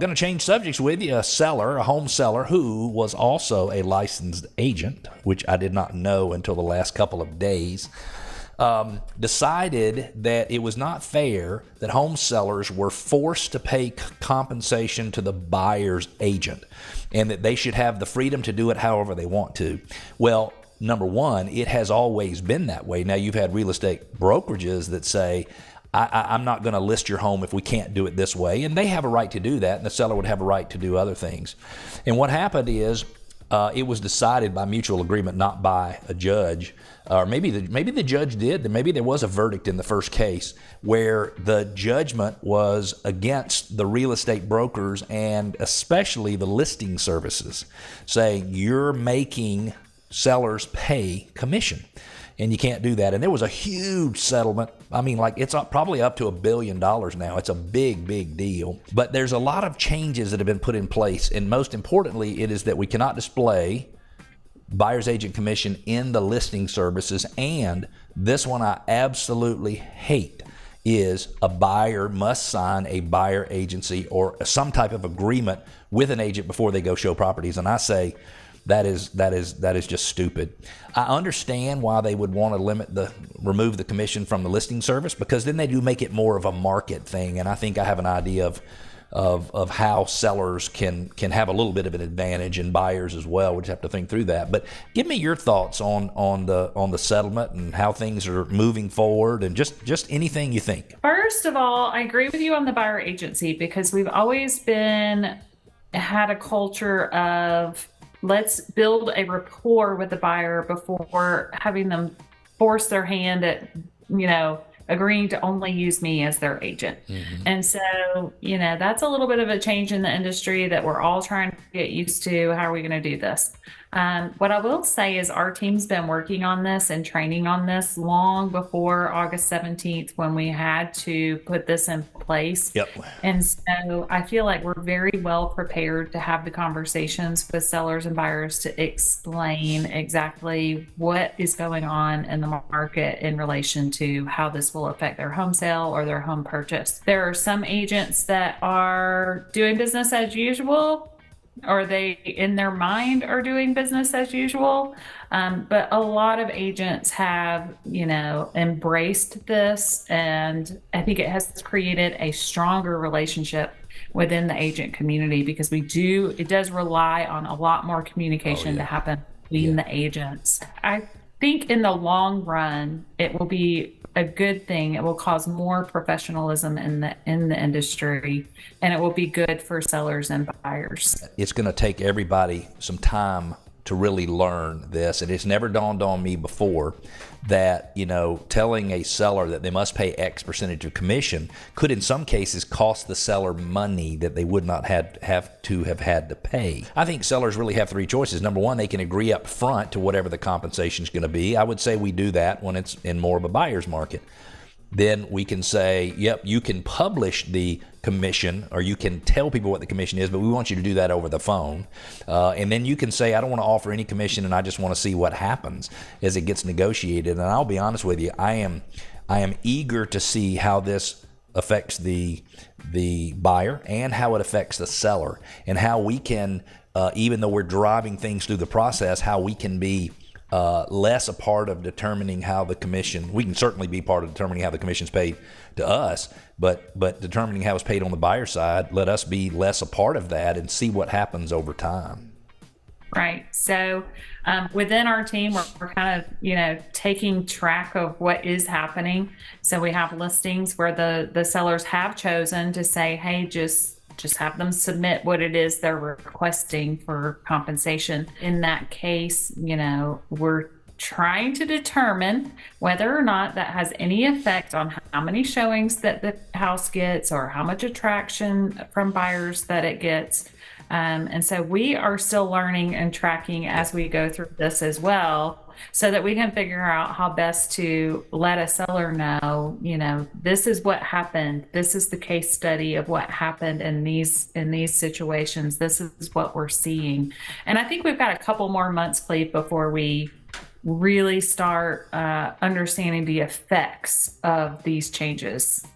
Going to change subjects with you. A home seller who was also a licensed agent, which I did not know until the last couple of days, decided that it was not fair that home sellers were forced to pay compensation to the buyer's agent and that they should have the freedom to do it however they want to. Well, number one, it has always been that way. Now, you've had real estate brokerages that say, I'm not going to list your home if we can't do it this way. And they have a right to do that, and the seller would have a right to do other things. And what happened is it was decided by mutual agreement, not by a judge. Or maybe the judge did. Maybe there was a verdict in the first case where the judgment was against the real estate brokers and especially the listing services, saying you're making sellers pay commission. And you can't do that. And there was a huge settlement. I mean, like it's probably up to $1 billion now. It's a big, big deal. But there's a lot of changes that have been put in place. And most importantly, it is that we cannot display buyer's agent commission in the listing services. And this one I absolutely hate is a buyer must sign a buyer agency or some type of agreement with an agent before they go show properties. And I say, that is just stupid. I understand why they would want to remove the commission from the listing service, because then they do make it more of a market thing. And I think I have an idea of how sellers can have a little bit of an advantage, and buyers as well. We just have to think through that. But give me your thoughts on the settlement and how things are moving forward, and just anything you think. First of all, I agree with you on the buyer agency, because we've always had a culture of let's build a rapport with the buyer before having them force their hand at, agreeing to only use me as their agent. Mm-hmm. And so, that's a little bit of a change in the industry that we're all trying to get used to. How are we going to do this? What I will say is our team's been working on this and training on this long before August 17th, when we had to put this in place. Yep. And so I feel like we're very well prepared to have the conversations with sellers and buyers to explain exactly what is going on in the market in relation to how this will affect their home sale or their home purchase. There are some agents that are doing business as usual, or they in their mind are doing business as usual. But a lot of agents have, embraced this, and I think it has created a stronger relationship within the agent community, because it does rely on a lot more communication to happen between the agents. I think in the long run, it will be a good thing. It will cause more professionalism in the industry, and it will be good for sellers and buyers. It's going to take everybody some time to really learn this, and it's never dawned on me before that telling a seller that they must pay X percentage of commission could in some cases cost the seller money that they would not have had to pay. I think sellers really have three choices. Number one, they can agree up front to whatever the compensation is going to be. I would say we do that when it's in more of a buyer's market. Then we can say, yep, you can publish the commission, or you can tell people what the commission is, but we want you to do that over the phone. And then you can say, I don't want to offer any commission, and I just want to see what happens as it gets negotiated. And I'll be honest with you, I am eager to see how this affects the buyer and how it affects the seller, and how we can, even though we're driving things through the process, how we can be less a part of determining how the commission. We can certainly be part of determining how the commission's paid to us, but determining how it's paid on the buyer side, let us be less a part of that and see what happens over time. Right. So within our team, we're kind of, taking track of what is happening. So we have listings where the sellers have chosen to say, hey, just have them submit what it is they're requesting for compensation. In that case, we're trying to determine whether or not that has any effect on how many showings that the house gets, or how much attraction from buyers that it gets. And so we are still learning and tracking as we go through this as well, so that we can figure out how best to let a seller know, this is what happened. This is the case study of what happened in these situations. This is what we're seeing. And I think we've got a couple more months, Cleve, before we really start understanding the effects of these changes.